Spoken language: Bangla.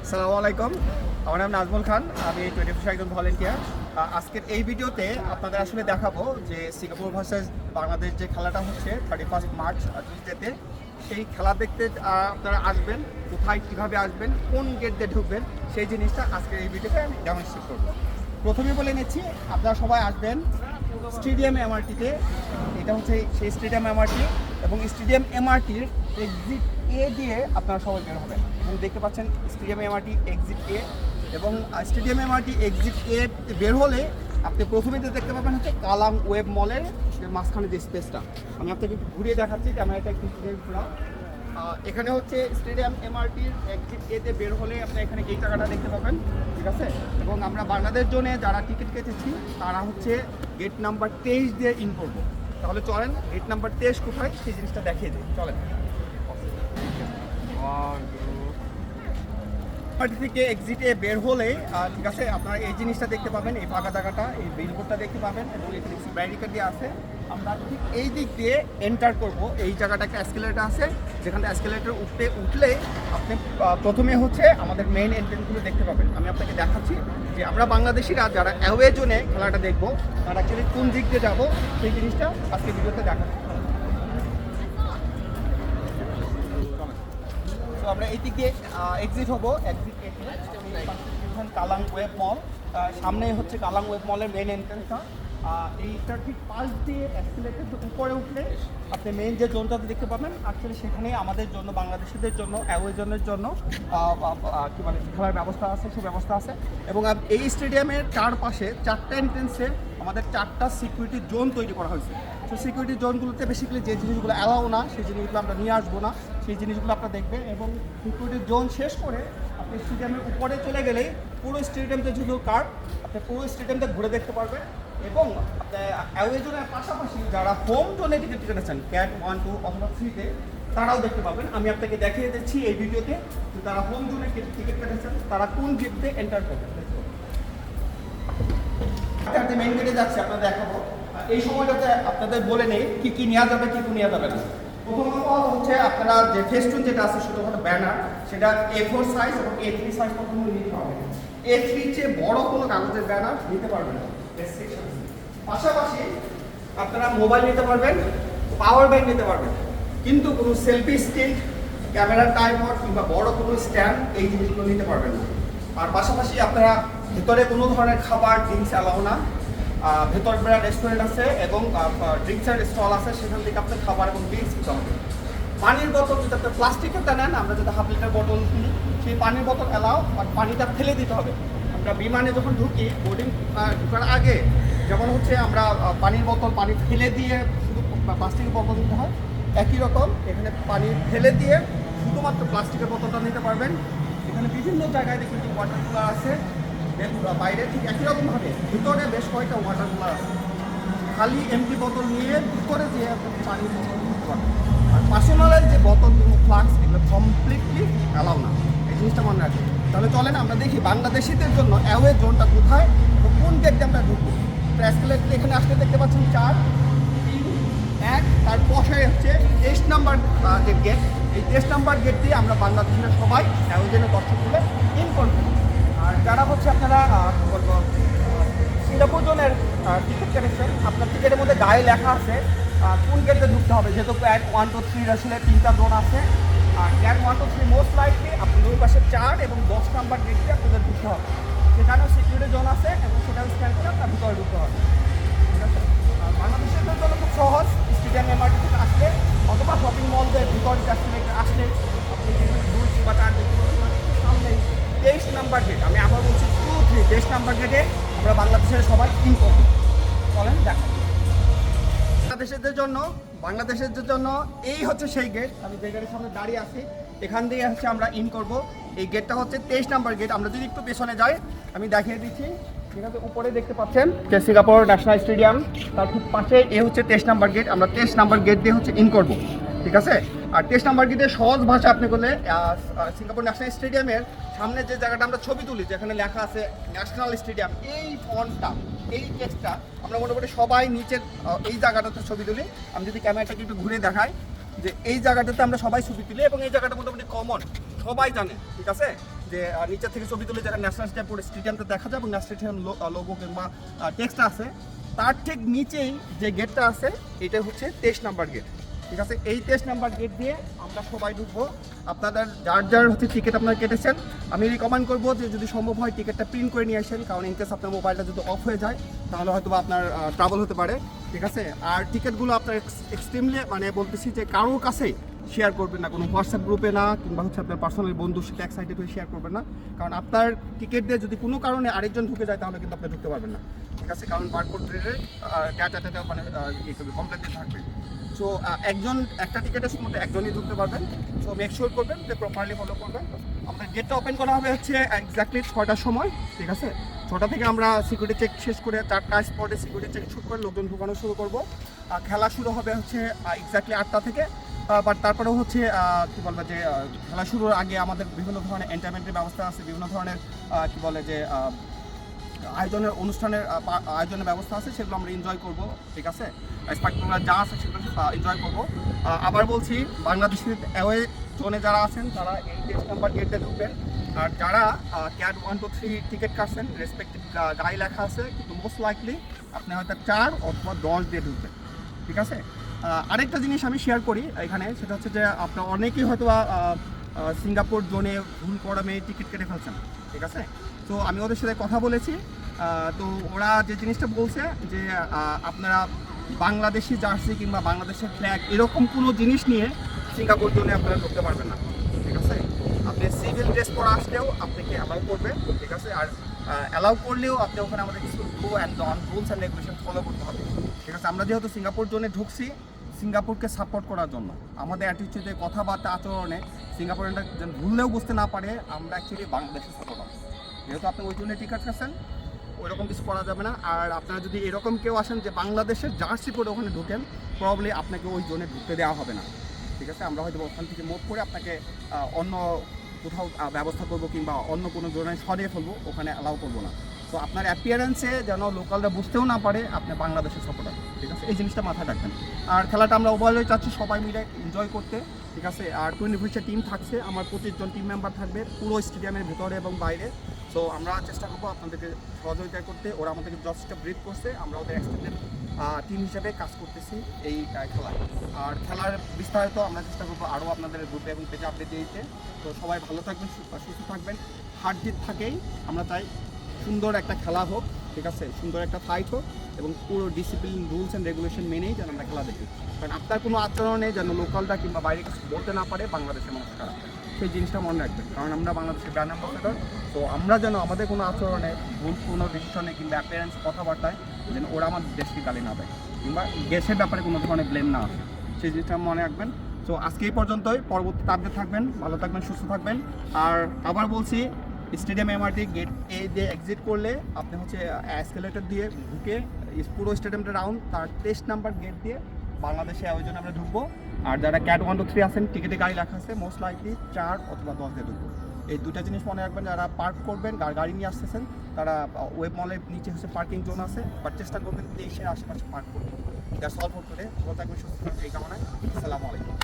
আসসালামু আলাইকুম, আমার নাম নাজমুল খান। আমি 24 একজন ভলেন্টিয়ার। আজকের এই ভিডিওতে আপনাদের আসলে দেখাবো যে সিঙ্গাপুর ভার্সেস বাংলাদেশ যে খেলাটা হচ্ছে 31 মার্চ টিউসডেতে, সেই খেলা দেখতে আপনারা আসবেন, কোথায় কীভাবে আসবেন, কোন গেট দিয়ে ঢুকবেন, সেই জিনিসটা আজকের এই ভিডিওতে আমি ডেমনস্ট্রেট করবো। প্রথমে বলে নিচ্ছি, আপনারা সবাই আসবেন স্টেডিয়াম এমআরটিতে। এটা হচ্ছে সেই স্টেডিয়াম এমআরটি, এবং স্টেডিয়াম এমআরটির এক্সিট এ দিয়ে আপনারা সবাই বের হবেন। এবং দেখতে পাচ্ছেন স্টেডিয়াম এমআরটি এক্সিট এ, এবং স্টেডিয়াম এমআরটি এক্সিট এ বের হলে আপনি প্রথমে যে দেখতে পাবেন হচ্ছে কালাম ওয়েব মলের মাঝখানে যে স্পেসটা। আমি আপনাকে একটু ঘুরিয়ে দেখাচ্ছি, ক্যামেরাটা একটু ঘোরাও। এখানে হচ্ছে স্টেডিয়াম এমআরটির এক্সিট এতে বের হলে আপনি এখানে এই টাকাটা দেখতে পাবেন, ঠিক আছে। এবং আমরা বাংলাদেশ জোনে যারা টিকিট কেটেছি তারা হচ্ছে গেট নাম্বার 23 দিয়ে ইন করবো। তাহলে চলেন গেট নাম্বার 23 কোথায় সেই জিনিসটা দেখিয়ে দিই, চলেন। পার্টি থেকে এক্সিটে বের হলে ঠিক আছে, আপনারা এই জিনিসটা দেখতে পাবেন, এই ফাঁকা জায়গাটা, এই বিলবোর্ডটা দেখতে পাবেন, এবং এখানে ব্যারিকেড দিয়ে আছে। আমরা ঠিক এই দিক দিয়ে এন্টার করব। এই জায়গাটা একটা এসকেলেটর আছে, যেখানে এসকেলেটর উঠলে আপনি প্রথমে হচ্ছে আমাদের মেইন এন্ট্রেন্সগুলো দেখতে পাবেন। আমি আপনাকে দেখাচ্ছি যে আমরা বাংলাদেশিরা যারা অ্যাওয়ে জোনে খেলাটা দেখবো তারা অ্যাকচুয়ালি কোন দিক দিয়ে যাবো সেই জিনিসটা আজকে ভিডিওতে দেখাচ্ছি। তো আমরা এই দিক দিয়ে এক্সিট হবো। এক্সিট কালাং ওয়েব মল, সামনে হচ্ছে কালাং ওয়েব মলের মেইন এন্ট্রেন্সটা। এইটা ঠিক পাশ দিয়ে অ্যাক্সিলেটের উপরে উঠলে আপনি মেইন যে জোনটাতে দেখতে পাবেন, অ্যাকচুয়ালি সেখানে আমাদের জন্য, বাংলাদেশিদের জন্য, অ্যাওয়েজনের জন্য কী বলে খেলার ব্যবস্থা আছে, সুব্যবস্থা আছে। এবং এই স্টেডিয়ামের চারপাশে 4টা এন্ট্রেন্সে আমাদের 4টা সিকিউরিটি জোন তৈরি করা হয়েছে। তো সিকিউরিটি জোনগুলোতে বেসিক্যালি যে জিনিসগুলো অ্যালাউ না, সেই জিনিসগুলো আমরা নিয়ে আসবো না, সেই জিনিসগুলো আপনারা দেখবেন। এবং সিকিউরিটি জোন শেষ করে আপনি স্টেডিয়ামের উপরে চলে গেলেই পুরো স্টেডিয়ামটা যেহেতু কার্ড, আপনি পুরো স্টেডিয়ামটা ঘুরে দেখতে পারবেন। এবং অ্যাওয়ে জোনের পাশাপাশি যারা হোম জোনে টিকিট কেটেছেন ক্যাট 1, 2 অথবা 3-তে, তারাও দেখতে পাবেন। আমি আপনাকে দেখিয়ে দিচ্ছি এই ভিডিওতে যে তারা হোম জোনে টিকিট কেটেছেন তারা কোন গেট দিয়ে এন্টার করবেন। মেইন গেটে যাচ্ছে, আপনাদের দেখাবো। এই সময়টাতে আপনাদের বলে নেই কি কি নেওয়া যাবে, কি কি নেওয়া যাবে না। প্রথমত হচ্ছে আপনারা যে ফেস্টুন যেটা আছে শুধুমাত্র ব্যানার, সেটা A4 সাইজ এবং A3 সাইজ প্রথমে নিতে হবে। A3 চেয়ে বড় কোনো কাগজের ব্যানার নিতে পারবেন না। পাশাপাশি আপনারা মোবাইল নিতে পারবেন, পাওয়ার ব্যাংক নিতে পারবেন, কিন্তু কোনো সেলফি স্টিক, ক্যামেরার ট্রাইপড কিংবা বড় কোনো স্ট্যান্ড এই জিনিসগুলো নিতে পারবেন না। আর পাশাপাশি আপনারা ভেতরে কোনো ধরনের খাবার ড্রিঙ্কস অ্যালাউ না। ভেতর বেড়া রেস্টুরেন্ট আছে এবং ড্রিঙ্কসের স্টল আছে, সেখান থেকে আপনার খাবার এবং ড্রিঙ্কস নিতে হবে। পানির বোতল যদি আপনি প্লাস্টিকেরটা নেন, আমরা যদি হাফ লিটার বোতল কিনি, সেই পানির বোতল অ্যালাউ, আর পানিটা ফেলে দিতে হবে। আমরা বিমানে যখন ঢুকি, বোর্ডিং ঢোকার আগে যেমন হচ্ছে আমরা পানির বোতল পানি ফেলে দিয়ে শুধু প্লাস্টিকের বোতল নিতে হয়, একই রকম এখানে পানি ফেলে দিয়ে শুধুমাত্র প্লাস্টিকের বোতলটা নিতে পারবেন। এখানে বিভিন্ন জায়গায় দেখুন ওয়াটার কুলার আছে, বাইরে ঠিক একই রকমভাবে ভিতরে বেশ কয়েকটা ওয়াটার কুলার আছে। খালি এমটি বোতল নিয়ে ভিতরে দিয়ে আপনি পানির বোতল নিতে পারবেন। আর পার্সোনাল যে বোতল ফ্লাক্স এগুলো কমপ্লিটলি অ্যালাউ না, এই জিনিসটা মনে রাখবেন। তাহলে চলেন আমরা দেখি বাংলাদেশিদের জন্য অ্যাওয়ে জোনটা কোথায় এবং কোন গেট দিয়ে আমরা ঢুকবো। প্রেসকেলেট এখানে আসলে দেখতে পাচ্ছেন 4, 3, 1, তার পাশে হচ্ছে 23 নাম্বার যে গেট। এই 23 নাম্বার গেট দিয়ে আমরা বাংলাদেশের সবাই অ্যাওয়ে জোনের দর্শকগুলো ইন করবো। আর যারা হচ্ছে আপনারা বলবো সিঙ্গাপুর জোনের টিকিট কেটেছেন, আপনার টিকিটের মধ্যে গায়ে লেখা আছে কোন গেটে ঢুকতে হবে। যেহেতু ক্যাট 1, 2, 3 আসলে 3টা জোন আছে, আর ক্যাট 1, 2, 3 মোস্ট লাইকলি আপনি দুই পাশে 4 এবং 10 নাম্বার গেট দিয়ে আপনাদের ঢুকতে হবে। সেখানেও সিকিউরিটি জোন আছে এবং সেটাও স্ক্যান করে আপনার ভিতরে ঢুকতে হবে, ঠিক আছে। বাংলাদেশের জন্য খুব সহজ, স্টেডিয়াম এমআরটি থেকে আসলে অথবা শপিং মলদের ভিতরে আসলে আপনি 2 কিংবা 4 দেখতে পাবেন সামনে 23 নাম্বার গেট। আমি আবার বলছি 2, 3 23 নাম্বার গেটে আমরা বাংলাদেশের সবাই ইন করবো। চলেন দেখা বাংলাদেশের জন্য এই হচ্ছে সেই গেট। আমি যে গেটের সামনে দাঁড়িয়ে আছি, এখান দিয়ে হচ্ছে আমরা ইন করব। এই গেটটা হচ্ছে 23 নাম্বার গেট। আমরা যদি একটু পেছনে যাই আমি দেখিয়ে দিচ্ছি, ঠিক আছে। উপরে দেখতে পাচ্ছেন যে সিঙ্গাপুর ন্যাশনাল স্টেডিয়াম, তার ঠিক পাশে এ হচ্ছে 23 নাম্বার গেট। আমরা 23 নাম্বার গেট দিয়ে হচ্ছে ইন করব, ঠিক আছে। আর 23 নাম্বার গেটে সহজ ভাষা আপনি বললে সিঙ্গাপুর ন্যাশনাল স্টেডিয়ামের সামনে যে জায়গাটা আমরা ছবি তুলি, যেখানে লেখা আছে ন্যাশনাল স্টেডিয়াম, এই ফন্টটা, এই টেক্সটটা আমরা মোটামুটি সবাই নিচের এই জায়গাটাতে ছবি তুলি। আমি যদি ক্যামেরাটাকে একটু ঘুরে দেখাই যে এই জায়গাটাতে আমরা সবাই ছবি তুলি, এবং এই জায়গাটা মোটামুটি কমন, সবাই জানে, ঠিক আছে। যে নিচে থেকে ছবি তুলে যারা ন্যাশনাল স্টেডিয়ামটা দেখা যায় এবং ন্যাশনাল স্টেডিয়াম লোগো কিংবা টেক্সট আছে, তার ঠিক নিচেই যে গেটটা আছে এটা হচ্ছে 23 নাম্বার গেট। ঠিক আছে, এই 23 নাম্বার গেট দিয়ে আমরা সবাই ঢুকবো। আপনাদের যার যার হচ্ছে টিকিট আপনারা কেটেছেন, আমি রিকমেন্ড করবো যে যদি সম্ভব হয় টিকিটটা প্রিন্ট করে নিয়ে আসেন, কারণ ইনকেস আপনার মোবাইলটা যদি অফ হয়ে যায় তাহলে হয়তো বা আপনার ট্রাবল হতে পারে। ঠিক আছে, আর টিকিটগুলো আপনার এক্সট্রিমলি মানে বলতেছি যে কারোর কাছেই শেয়ার করবেন না, কোনো হোয়াটসঅ্যাপ গ্রুপে না, কিংবা হচ্ছে আপনার পার্সোনাল বন্ধুর সাথে একসাইডে করে শেয়ার করবেন না, কারণ আপনার টিকিট দিয়ে যদি কোনো কারণে আরেকজন ঢুকে যায় তাহলে কিন্তু আপনি ঢুকতে পারবেন না। ঠিক আছে, কারণ বারকোড রেটের ডাটা মানে কমপ্লেন দিয়ে থাকবে। সো একজন একটা টিকিটে শুধুমাত্র একজনই ঢুকতে পারবেন। সো মেক শিওর করবেন যে প্রপারলি ফলো করবেন। আমাদের গেটটা ওপেন করা হবে হচ্ছে এক্স্যাক্টলি 6টার সময়। ঠিক আছে, 6টা থেকে আমরা সিকিউরিটি চেক শেষ করে 4টা স্পটে সিকিউরিটি চেক শুরু করে লোকজন ঢুকানো শুরু করবো। খেলা শুরু হবে হচ্ছে এক্স্যাক্টলি 8টা থেকে। বাট তারপরেও হচ্ছে কী বলবো যে খেলা শুরুর আগে আমাদের বিভিন্ন ধরনের এন্টারটেনমেন্টের ব্যবস্থা আছে, বিভিন্ন ধরনের কী বলে যে অনুষ্ঠানের আয়োজনের ব্যবস্থা আছে, সেগুলো আমরা এনজয় করবো। ঠিক আছে, স্পাইকরা যা আছে সেগুলো এনজয় করবো। আবার বলছি, বাংলাদেশের অ্যাওয়ে জোনে যারা আছেন তারা এই 23 নাম্বার গেটে ঢুকবেন। আর যারা ক্যাট 1 2 3 টিকিট কাটছেন, রেসপেক্টিভ গাড়ি লেখা আছে, কিন্তু মোস্ট লাইকলি আপনি হয়তো 4 অথবা 10 দিয়ে ঢুকবেন। ঠিক আছে, আরেকটা জিনিস আমি শেয়ার করি এখানে, সেটা হচ্ছে যে আপনার অনেকেই হয়তো সিঙ্গাপুর জোনে ভুল করামে টিকিট কেটে ফেলছেন। ঠিক আছে, তো আমি ওদের সাথে কথা বলেছি, তো ওরা যে জিনিসটা বলছে যে আপনারা বাংলাদেশি জার্সি কিংবা বাংলাদেশের ফ্ল্যাগ এরকম কোনো জিনিস নিয়ে সিঙ্গাপুর জোনে আপনারা ঢুকতে পারবেন না। ঠিক আছে, আপনি সিভিল ড্রেস পরে আসলেও আপনাকে অ্যালাউ করবে। ঠিক আছে, আর অ্যালাউ করলেও আপনি ওখানে আমাদের কিছু go and don rules and regulation follow করতে হবে। ঠিক আছে, আমরা যেহেতু সিঙ্গাপুর জোনে ঢুকছি সিঙ্গাপুরকে সাপোর্ট করার জন্য, আমাদের অ্যাটিটিউডে কথাবার্তা আচরণে সিঙ্গাপুরেরটা যেন ভুললেও বুঝতে না পারে আমরা অ্যাকচুয়ালি বাংলাদেশে সাপোর্ট হবে। যেহেতু আপনি ওই জন্য টিকিট কাটছেন, ওইরকম কিছু করা যাবে না। আর আপনারা যদি এরকম কেউ আসেন যে বাংলাদেশের জার্সি পরে ওখানে ঢুকেন, প্রবাবলি আপনাকে ওই জোনে ঢুকতে দেওয়া হবে না। ঠিক আছে, আমরা হয়তো ওখান থেকে মুভ করে আপনাকে অন্য কোথাও ব্যবস্থা করবো কিংবা অন্য কোনো জোনে সরিয়ে ফেলবো, ওখানে অ্যালাউ করবো না। তো আপনার অ্যাপিয়ারেন্সে যেন লোকালরা বুঝতেও না পারে আপনি বাংলাদেশের সাপোর্টার। ঠিক আছে, এই জিনিসটা মাথায় রাখবেন। আর খেলাটা আমরা ওভারঅল চাচ্ছি সবাই মিলে এনজয় করতে। ঠিক আছে, আর 24 টিম থাকছে, আমার 25 জন টিম মেম্বার থাকবে পুরো স্টেডিয়ামের ভেতরে এবং বাইরে। তো আমরা চেষ্টা করবো আপনাদেরকে সহযোগিতা করতে। ওরা আমাদেরকে যথেষ্ট ব্রিফ করছে, আমরা ওদের এক্সটেন্ডেড টিম হিসেবে কাজ করতেছি এই খেলায়। আর খেলার বিস্তারিত আমরা চেষ্টা করবো আরও আপনাদের গ্রুপে এবং পেজে আপডেট দিতে। তো সবাই ভালো থাকবেন, সুস্থ থাকবেন। হার জিত থাকেই, আমরা চাই সুন্দর একটা খেলা হোক। ঠিক আছে, সুন্দর একটা ফাইট হোক এবং পুরো ডিসিপ্লিন রুলস অ্যান্ড রেগুলেশন মেনেই যেন আমরা খেলা দেখি। কারণ আপনার কোনো আচরণে যেন লোকালটা কিংবা বাইরে কিছু বলতে না পারে বাংলাদেশের মানুষ খারাপ, সেই জিনিসটা মনে রাখবেন। কারণ আমরা বাংলাদেশের ব্র্যান্ড অ্যাম্বাসেডর। তো আমরা যেন আমাদের কোনো আচরণে ভুল কোনো ডিসিশনে কিংবা অ্যাপিয়ারেন্স কথাবার্তায় যেন ওরা আমাদের দেশকে গালি না দেয় কিংবা দেশের ব্যাপারে কোনো ধরনের ব্লেম না আসে, সেই জিনিসটা মনে রাখবেন। তো আজকে এই পর্যন্তই, পরবর্তী আপডেট থাকবেন, ভালো থাকবেন, সুস্থ থাকবেন। আর আবার বলছি, স্টেডিয়াম এমআরটি গেট এ দিয়ে এক্সিট করলে আপনি হচ্ছে এসকেলেটর দিয়ে ঢুকে পুরো স্টেডিয়ামটা রাউন্ড, তার 23 নাম্বার গেট দিয়ে বাংলাদেশে আয়োজন আমরা ঢুকবো। আর যারা ক্যাট 1 2 3 আছেন, টিকিটে গাড়ি লেখা আছে, মোস্ট লাইকলি 4 অথবা 10 দিয়ে ঢুকবো। এই দুটা জিনিস মনে রাখবেন। যারা পার্ক করবেন, গাড়ি নিয়ে আসতেছেন, তারা ওয়েব মলের নিচে হচ্ছে পার্কিং জোন আছে, বাট চেষ্টা করবেন দেশের আশেপাশে পার্ক করবেন। যা সলভ করে ভালো থাকবেন, সুস্থ থাকবেন, এই কামনায়। আসসালামু আলাইকুম।